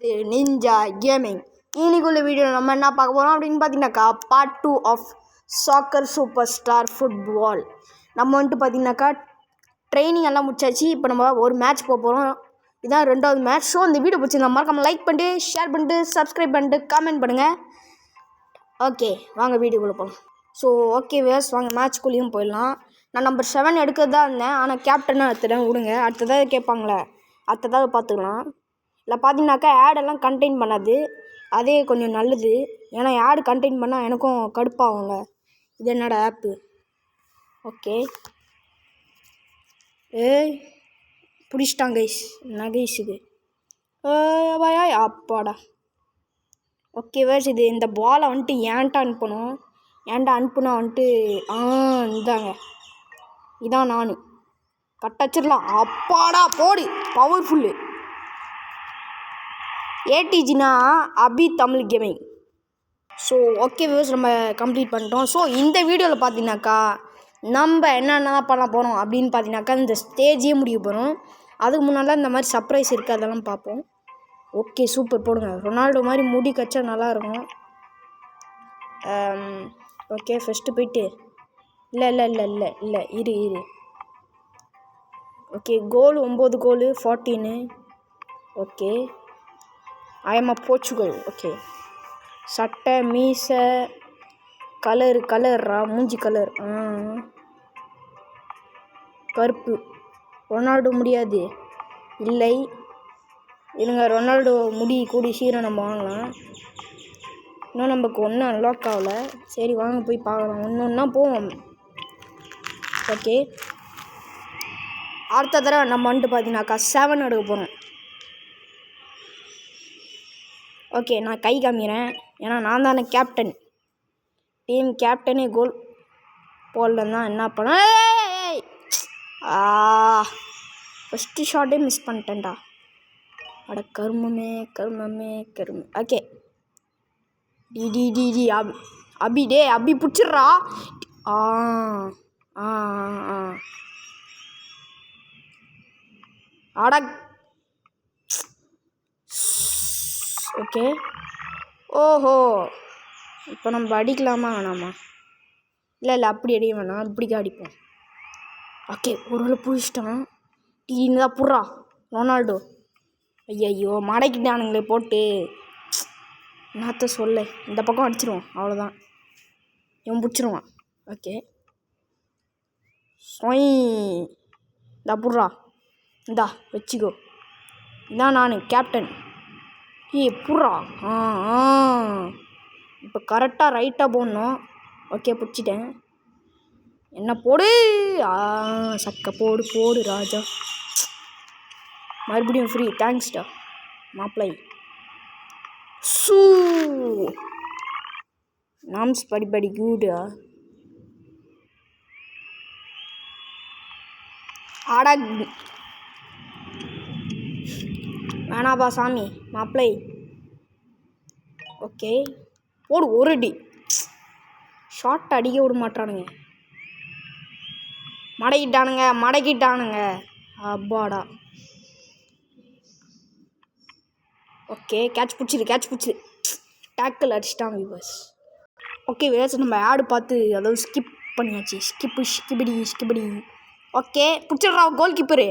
Ninja gaming. இன்னைக்குள்ள video நம்ம என்ன பார்க்க போகிறோம் அப்படின்னு பார்த்தீங்கன்னாக்கா part 2 of soccer super star football. நம்ம வந்துட்டு பார்த்தீங்கன்னாக்கா ட்ரைனிங் எல்லாம் முடிச்சாச்சு. இப்போ நம்ம ஒரு மேட்ச் போக போகிறோம். இதான் 2வது மேட்ச். ஸோ இந்த வீடியோ பிடிச்சிருந்தா மறக்காம லைக் பண்ணிட்டு ஷேர் பண்ணிட்டு சப்ஸ்கிரைப் பண்ணிட்டு கமெண்ட் பண்ணுங்கள். ஓகே வாங்க வீடியோக்குள்ளே போகலாம். ஸோ ஓகே வேஸ் வாங்க மேட்ச்குள்ளேயும் போயிடலாம். நான் நம்பர் 7 எடுக்கிறதா இருந்தேன், ஆனால் கேப்டனாக எடுத்துட்டேன். விடுங்க, அடுத்ததாக கேட்பாங்களே அடுத்ததாக பார்த்துக்கலாம். இல்லை பார்த்தீங்கன்னாக்கா ஆடெல்லாம் கண்டெயின் பண்ணாது, அதே கொஞ்சம் நல்லது. ஏன்னா ஆடு கண்டெயின் பண்ணால் எனக்கும் கடுப்பாகுங்க. இது என்னோட ஆப்பு. ஓகே ஏய் பிடிச்சிட்டாங்க கைஸ். என்ன கைஸ் இது? வாயா அப்பாடா. ஓகே வேஸ் இது இந்த பாலை வந்துட்டு ஏன்ட்டா அனுப்பணும். ஏன்டா அனுப்புனா வந்துட்டு இதாங்க இதான் நான் கட்டச்சிடலாம். அப்பாடா போடு பவர்ஃபுல்லு. ஏடிஜினா Abi Tamil gaming. So okay views நம்ம கம்ப்ளீட் பண்ணிட்டோம். ஸோ இந்த வீடியோவில் பார்த்தீங்கன்னாக்கா நம்ம என்னென்ன பண்ண போகிறோம் அப்படின்னு பார்த்தீங்கன்னாக்கா இந்த ஸ்டேஜே முடிய போகிறோம். அதுக்கு முன்னால் இந்த மாதிரி சர்ப்ரைஸ் இருக்குது, அதெல்லாம் பார்ப்போம். ஓகே சூப்பர் போடுங்க. ரொனால்டோ மாதிரி முடி கச்சா நல்லாயிருக்கும். ஓகே ஃபஸ்ட்டு போயிட்டு இல்லை இரு okay goal 9 goal 14. Okay I am a Portugal. Okay சட்டை மீசை கலர்ரா மூஞ்சி கலர் கருப்பு. ரொனால்டோ முடியாது இல்லை இருங்க, ரொனால்டோ முடி கூடி சீக்கிரம் நம்ம வாங்கலாம். இன்னும் நமக்கு ஒன்றும் அன்லாக் ஆகலை. சரி வாங்க போய் பார்க்கலாம், ஒன்று ஒன்றா போவோம். ஓகே அடுத்த தடவை நம்ம வந்துட்டு பார்த்தீங்கன்னாக்கா 7 எடுக்க போகிறோம். ஓகே நான் கை காமிக்கிறேன், ஏன்னா நான் தானே கேப்டன். டீம் கேப்டனே கோல் போடலன்னா என்ன பண்ண. ஃபஸ்ட்டு ஷாட்டே மிஸ் பண்ணிட்டேன்டா. அட கருமமே. ஓகே டி அபி டே அபி பிடிச்சிட்றா. அட ஓகே ஓஹோ இப்போ நம்ம அடிக்கலாமா வேணாமா? இல்லை அப்படி அடிக்க வேணாம், இப்படிக்கா அடிப்போம். ஓகே ஒரு பிடிச்சிட்டான். டீன்னு தான் புட்றா ரொனால்டோ. ஐயோ மடக்கிட்டானுங்களே போட்டு. என்னத்த சொல்ல, இந்த பக்கம் அடிச்சிருவோம் அவ்வளோதான். இவன் பிடிச்சிருவான். ஓகே சொய் இந்தா புட்றா, இந்தா வச்சுக்கோ. இதான் நான் கேப்டன். புட்றா. இப்போ கரெக்டாக ரைட்டாக போடணும். ஓகே பிடிச்சிட்டேன். என்ன போடு. சக்க போடு ராஜா. மறுபடியும் ஃப்ரீ. தேங்க்ஸ்டா மாப்பிளை. சூ நாம்ஸ் படி கூடா. ஆடா வேணாப்பா சாமி மாப்பிளை. ஓகே போடு ஒரு அடி. ஷார்ட் அடிக்க விட மாட்டானுங்க. மடக்கிட்டானுங்க. அப்பாடா. ஓகே கேட்ச் பிடிச்சிரு. டேக்கிள் அடிச்சிட்டான் வியூவர்ஸ். ஓகே வேறு நம்ம ஆடு பார்த்து அதாவது ஸ்கிப் பண்ணியாச்சு. ஸ்கிப்படி. ஓகே பிடிச்சிட்றா கோல் கீப்பரு.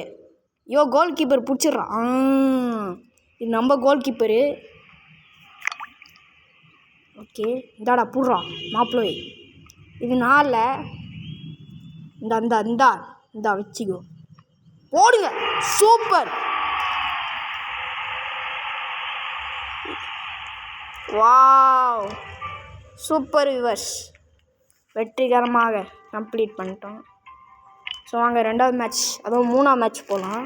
கோல் கீப்பர் பிடிச்சிட்றா. இது நம்ம கோல் கீப்பரு. ஓகே இந்தாடா புட்றா மாப்பிள்ளை. இது நாளில் இந்தா வச்சுக்கோ. போடுங்க சூப்பர். வாவ் சூப்பர் வியூவர்ஸ், வெற்றிகரமாக கம்ப்ளீட் பண்ணிட்டோம். ஸோ வாங்க 2வது மேட்ச், அதாவது 3ஆம் மேட்ச் போகலாம்.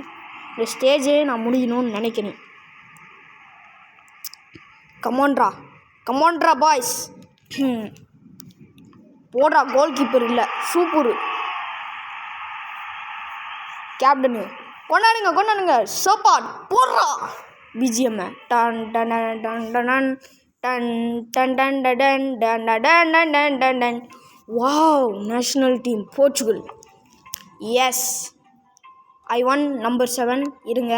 இந்த ஸ்டேஜே நான் முடிக்கணும்னு நினைக்கிறேன். கமான்ட்ரா பாய்ஸ். போடுறா கோல் கீப்பர் இல்லை சூப்பரு கேப்டனு. கொண்டாடுங்க சப்பாட் போடுறா. பிஜிஎம் டன் டன் டன் டன் டன் டன் டன் டன் டன் டன் டன் டன். Wow national team Portugal. Yes I one number 7. இருங்க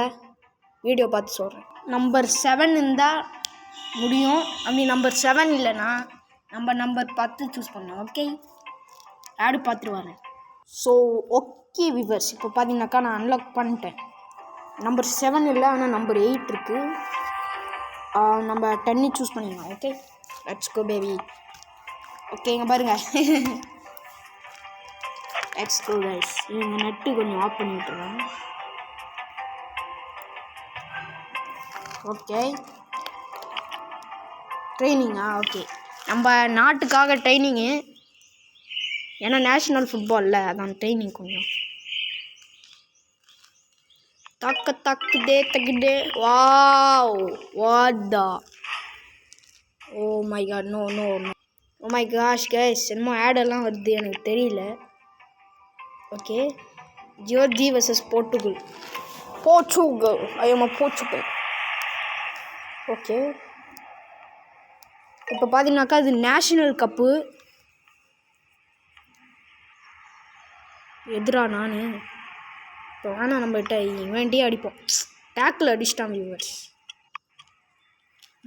வீடியோ பார்த்து சொல்கிறேன். நம்பர் 7 இருந்தால் முடியும். அப்படி நம்பர் 7 இல்லைன்னா நம்ம நம்பர் 10 சூஸ் பண்ணோம். ஓகே, ஆடு பார்த்துட்டு வரேன். ஸோ ஓகே விவர்ஸ், இப்போ பார்த்தீங்கன்னாக்கா நான் அன்லாக் பண்ணிட்டேன். நம்பர் 7 இல்லை, ஆனால் நம்பர் 8 இருக்குது. நம்ம 10 சூஸ் பண்ணிக்கலாம். Okay, let's go baby. Okay, இங்கே பாருங்கள். Let's go guys. இவங்க நெட்டு கொஞ்சம் ஆஃப் பண்ணி விட்டுருவேன். ஓகே, ட்ரைனிங்கா? ஓகே, நம்ம நாட்டுக்காக ட்ரைனிங்கு. ஏன்னா நேஷ்னல் ஃபுட்பாலில் அதான் ட்ரைனிங் கொஞ்சம். தக்குதே wow, what oh my god, no no no, oh my gosh guys, என்னமோ ஆடெல்லாம் வருது, எனக்கு தெரியல. Okay, Georgia versus Portugal. I am Portugal. Okay, இப்போ பார்த்தீங்கன்னாக்கா அது நேஷ்னல் கப்பு. எதிரா நான் இப்போ வேணாம், நம்மகிட்ட இவன்ட்டே அடிப்போம். டேக்கில் அடிச்சிட்டான் வியூவர்ஸ்.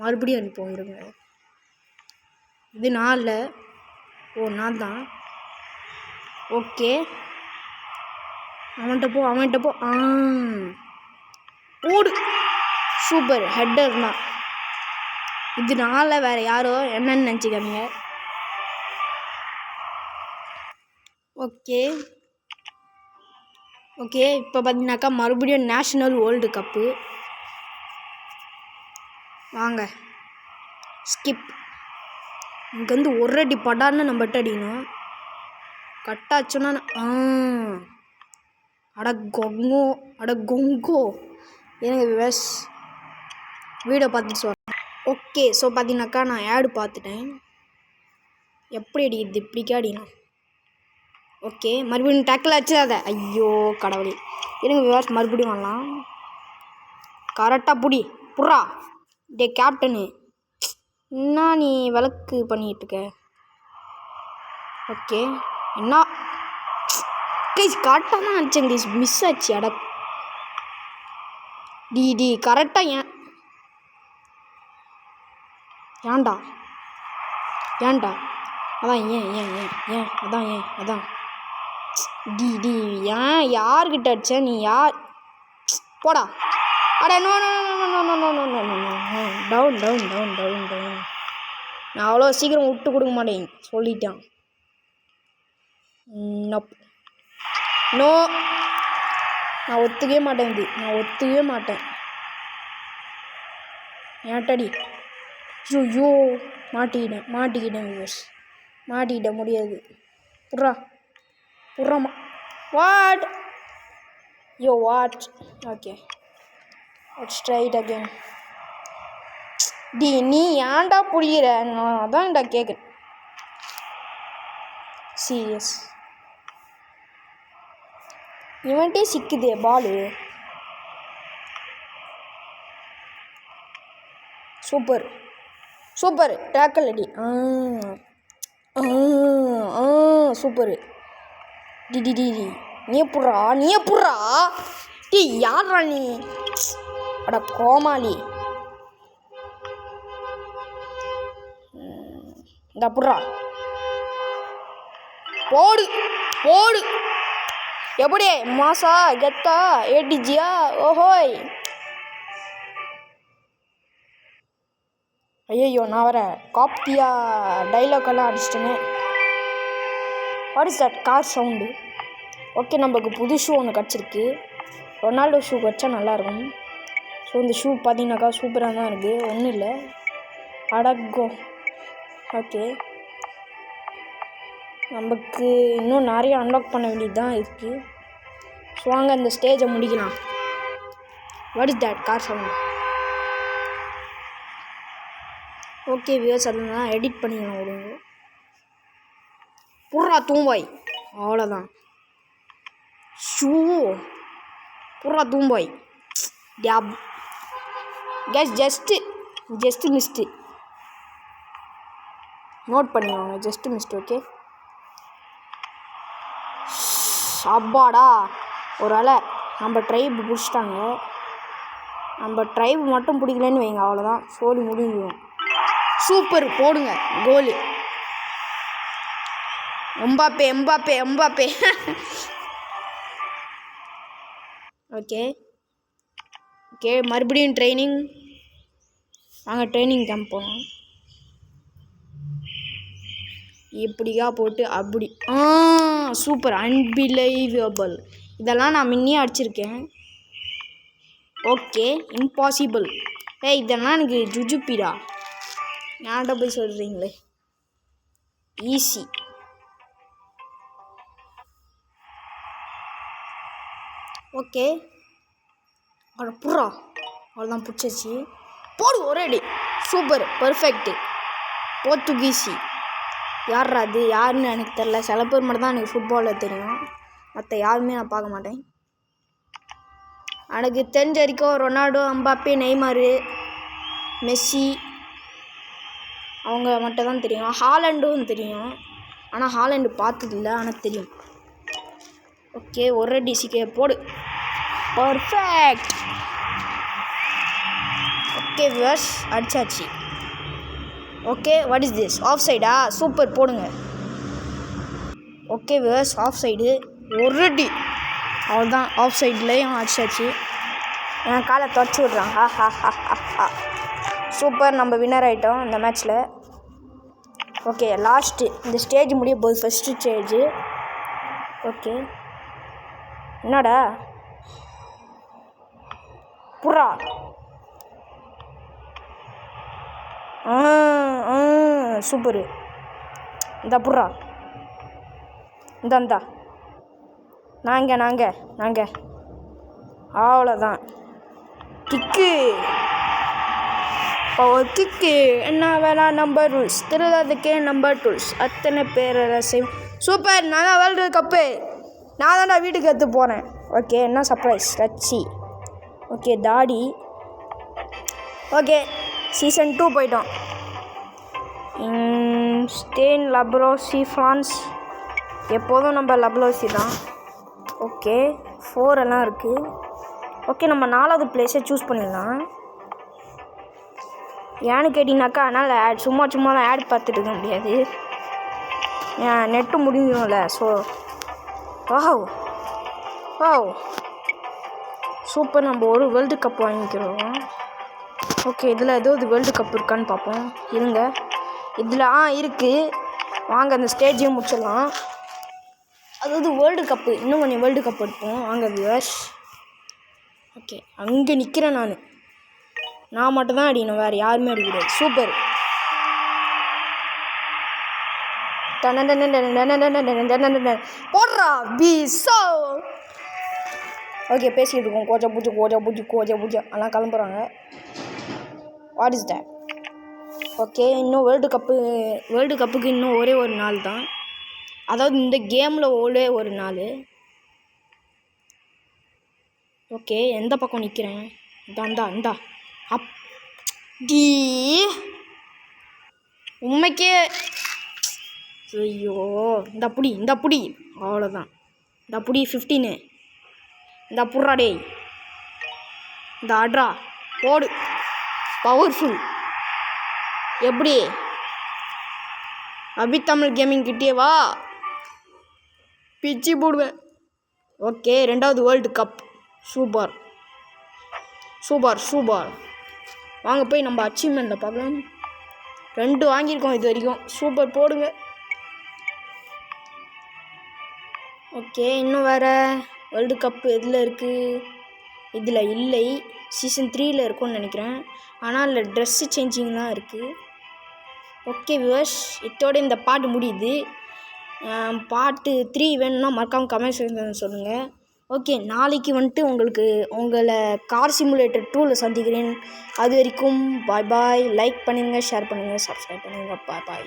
மறுபடியும் அடிப்போம் இருங்க. இது நான் இல்லை, ஓ நான் தான். ஓகே, அவன்கிட்ட போ. போடு, சூப்பர் ஹெட்டர் தான். இது நாள வேறு யாரோ என்னன்னு நினச்சிக்காதீங்க. ஓகே, இப்போ பார்த்தீங்கன்னாக்கா மறுபடியும் நேஷ்னல் வேர்ல்டு கப்பு. வாங்க, ஸ்கிப். இங்கே வந்து ஒரு அடி படான்னு நம்மகிட்ட அடிக்கணும். கட்டாச்சுன்னா அட கொங்கோ எனக்கு விவஸ் வீடியோ பார்த்துட்டு சொல்கிறேன். ஓகே, ஸோ பார்த்தீங்கன்னாக்கா நான் ஆடு பார்த்துட்டேன். எப்படி அடிக்கிறது? இப்படிக்கா அடிக்கணும். ஓகே, மறுபடியும் டேக்கில் வச்சு அதை. ஐயோ கடவுளே, இருங்க விவாஸ், மறுபடியும் வரலாம். கரெக்டாக புட்றா டே கேப்டனு. என்ன நீ விளக்கு பண்ணிகிட்ருக்க? ஓகே, என்ன கைஸ் கரெக்டாக தான் அடிச்சேன் கைஸ், மிஸ் ஆச்சு. அட டி கரெக்டாக ஏன்டா அதான் ஏன் அதான் டி ஏன் யார்கிட்ட அடிச்ச நீ? யார் போடா. அட நோ டவுன். நான் அவ்வளோ சீக்கிரம் விட்டு கொடுக்க மாட்டேன் சொல்லிட்டான். நோ, நான் ஒத்துக்கவே மாட்டேன். ஏன்டடி? ஐயோ மாட்டிக்கிட்டேன் வியூவர்ஸ். மாட்டிக்கிட்ட முடியாது. புறாமா what okay, let's try it again. நீ ஏன்டா புரியுற? நான் அதான்டா கேட்குறேன். சீரியஸ், இவன்ட்டே சிக்குதே பாலு. சூப்பர் டேக்கல் அடி. சூப்பர். டி நீ புட்றா. டி யாரா நீ? அட கோமாளி, இந்த புட்றா. போடு எப்படி மாசா கெத்தா ஏடிஜியா? ஓஹோய், ஐயோ நான் வர காப்பியா டைலாக்கெல்லாம் அடிச்சிட்டேன்னு. What is that car sound? Okay, நம்மளுக்கு புது ஷூ ஒன்று கிடச்சிருக்கு. ரொனால்டோ ஷூ கிடச்சா நல்லாயிருக்கும். ஸோ இந்த ஷூ பார்த்தீங்கன்னாக்கா சூப்பராக தான் இருக்குது, ஒன்றும் இல்லை. அடக்கோ. ஓகே, நமக்கு இன்னும் நிறைய அன்லாக் பண்ண வேண்டியது தான் இருக்குது. ஸோ வாங்க இந்த ஸ்டேஜை முடிக்கலாம். What is that car sound? Okay viewers, அதெல்லாம் எடிட் பண்ணிக்கலாம் விடுங்க. புறா தூம்பாய், அவ்வளோதான். புறா தூம்பாய். Case just missed. நோட் பண்ணிக்கோங்க, ஜஸ்ட்டு மிஸ்டு. ஓகே, அப்பாடா ஒரு வேளை நம்ம ட்ரைப் பிடிச்சிட்டாங்க. நம்ம ட்ரைப் மட்டும் பிடிக்கலன்னு வைங்க, அவ்வளோதான், சோலி முடிஞ்சிடும். சூப்பர், போடுங்க goal. Mbappe Mbappe Mbappe. Okay okay, மறுபடியும் ட்ரைனிங். வாங்க ட்ரைனிங் கேம்ப் போனோம். இப்படியா போட்டு அப்படி சூப்பர், அன்பிலைவபிள். இதெல்லாம் நான் முன்னே அடிச்சிருக்கேன். Okay, impossible. இதெல்லாம் எனக்கு ஜுஜுப்பிடா, ஏன்டா போய் சொல்கிறீங்களே. ஈஸி. ஓகே, அவ்வளோ புறா, அவ்வளோதான் பிடிச்சிச்சு. போடு ஒரே அடி. Super, perfect. போர்த்துகீசி. யார்ரா அது? யாருன்னு எனக்கு தெரில. சில பேர் மட்டும் தான் எனக்கு ஃபுட்பாலில் தெரியும், மற்ற யாருமே நான் பார்க்க மாட்டேன். எனக்கு தெரிஞ்ச வரைக்கும் ரொனால்டோ, எம்பாப்பே, நெய்மர், மெஸ்ஸி அவங்க மட்டும் தான் தெரியும். ஹாலண்டும் தெரியும், ஆனால் ஹாலண்டு பார்த்ததில்ல, ஆனால் தெரியும். ஓகே, ஒரு டிசிக்கே போடு. பர்ஃபெக்ட். ஓகே வியூவர்ஸ், அடிச்சாச்சு. Okay, what is this? ஆஃப் சைடா? சூப்பர், போடுங்க. Okay viewers, offside. ஒரு டி, அவ்வளோதான், ஆஃப் சைட்லேயும் அடிச்சாச்சு. என் காலை தொடச்சி விட்றான். ஹா ஹா ஹா ஹா ஹா. சூப்பர், நம்ம வின்னர் ஆகிட்டோம் இந்த மேட்ச்சில். ஓகே, லாஸ்ட்டு இந்த ஸ்டேஜ் முடிய போகுது, ஃபஸ்ட்டு ஸ்டேஜு. ஓகே, என்னடா புறா? சூப்பரு. இந்த புறா இந்தா நாங்கள் அவ்வளோதான். Kick, power kick. என்ன வேணா நம்பர் ரூல்ஸ், திருடாதுக்கே நம்பர் டூல்ஸ், அத்தனை பேரரசை. சூப்பர், நான் தான் வேர்ல்டு கப்பு. நான் தான்டா வீட்டுக்கு எடுத்து போகிறேன். ஓகே, என்ன சர்ப்ரைஸ்? ரச்சி. ஓகே, தாடி. ஓகே, சீசன் 2 போயிட்டோம். ஸ்டேன் லப்ரோசி ஃப்ரான்ஸ். எப்போதும் நம்ம லப்ரோசி தான். ஓகே, 4 எல்லாம் இருக்குது. ஓகே, நம்ம 4வது பிளேஸை சூஸ் பண்ணிடலாம். ஏன்னு கேட்டிங்கனாக்கா, அதனால் சும்மா தான் ஆட் பார்த்துட்டு இருக்க முடியாது, ஏன் நெட்டு முடிஞ்சிடும்ல. ஸோ வாவ் சூப்பர், நம்ம ஒரு வேர்ல்டு கப் வாங்கிக்கிறோம். ஓகே, இதில் ஏதாவது வேர்ல்டு கப் இருக்கான்னு பார்ப்போம். இருங்க, இதில் இருக்குது. வாங்க அந்த ஸ்டேஜையும் முடிச்சிடலாம். அதாவது வேர்ல்டு கப்பு, இன்னும் கொஞ்சம் வேர்ல்டு கப் எடுப்போம். வாங்க வியூவர்ஸ். ஓகே, அங்கே நிற்கிறேன் நான் மட்டும்தான் அடிக்கணும், வேறு யாருமே அடிக்கிறாரு. சூப்பர். போடுறா பீசோ. ஓகே, பேசிக்கிட்டு இருக்கோம். கோஜா பூஜா எல்லாம் கிளம்புறாங்க. What is that? ஓகே, இன்னும் வேர்ல்டு கப்புக்கு இன்னும் ஒரே ஒரு நாள் தான். அதாவது இந்த கேமில் ஒரே ஒரு நாள். ஓகே, எந்த பக்கம் நிற்கிறேன்? இந்தா அப் டி உண்மைக்கே. ஐயோ, இந்த புடி அவ்வளோதான். இந்த புடி 15. இந்த புட்றா டேய், இந்த ஆட்ரா போடு. பவர்ஃபுல். எப்படி அபித்தமிழ் கேமிங் கிட்டே வா, பிச்சு போடுவேன். ஓகே, 2வது வேர்ல்டு கப். சூப்பர். வாங்க போய் நம்ம அச்சீவ்மெண்ட்டில் பார்க்கலாம். 2 வாங்கியிருக்கோம் இது வரைக்கும். சூப்பர், போடுங்க. ஓகே, இன்னும் வேறு வேர்ல்டு கப்பு எதில் இருக்குது? இதில் இல்லை, சீசன் 3ல் இருக்கும்னு நினைக்கிறேன். ஆனால் இல்லை, ட்ரெஸ்ஸு சேஞ்சிங் தான் இருக்குது. ஓகே வியூவர்ஸ், இதோட இந்த பாட்டு முடியுது. பாட்டு 3 வேணும்னா மறக்காமல் கமெண்ட் செக்ஷனில் சொல்லுங்கள். ஓகே, நாளைக்கு வந்துட்டு உங்களை கார் சிமுலேட்டர் 2ல் சந்திக்கிறேன். அது வரைக்கும் பாய். லைக் பண்ணுங்கள், ஷேர் பண்ணுங்கள், சப்ஸ்கிரைப் பண்ணுங்கள். பாய்.